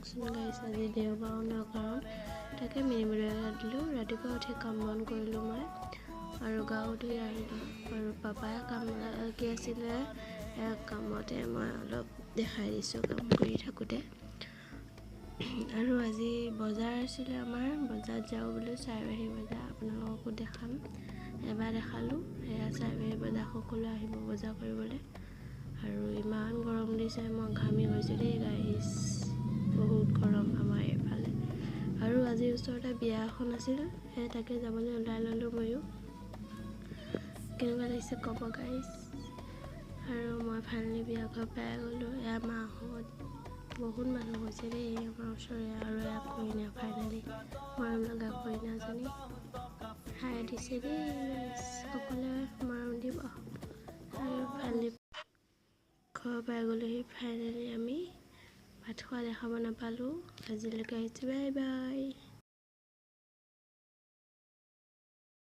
চাওকচোন গাইছ আজি দেওবাৰ ন কাৰণ তাকে মিনি ভিডিঅ' দিলোঁ ৰাতিপুৱা উঠি কাম বন কৰিলোঁ মই আৰু গাও ধুই আহিলোঁ আৰু পাপাই কাম লাগি আছিলে কামতে মই অলপ দেখাই দিছোঁ কাম কৰি থাকোঁতে আৰু আজি বজাৰ আছিলে আমাৰ বজাৰত যাওঁ বুলি চাইবাহী বজাৰ আপোনালোককো দেখাম এবাৰ দেখালোঁ সেয়া চাইবাহী বজাৰ সকলো আহিব বজাৰ কৰিবলৈ আৰু ইমান গৰম দিছে মই ঘামি গৈছোঁ দেই গাইছ বহুত গৰম আমাৰ এইফালে আৰু আজি ওচৰতে বিয়া এখন আছিল সেই তাকে যাবলৈ ওলাই ল'লোঁ ময়ো কেনেকুৱা লাগিছে ক'ব গাইছ আৰু মই ফাইনেলি বিয়া ঘৰ পাই গ'লোঁ এয়া মাহঁত বহুত মানুহ হৈছে দেই আমাৰ ওচৰৰে আৰু এয়া কইনা ফাইনেলি মৰম লগা কইনাজনী হাই দিছে দেই সকলোৱে মৰম দিব আৰু ফাইনেলি ঘৰ পাই গ'লোহি ফাইনেলি আমি ভাত খোৱা দেখাব নাপালোঁ আজিলৈকে আহিছোঁ বাই বাই।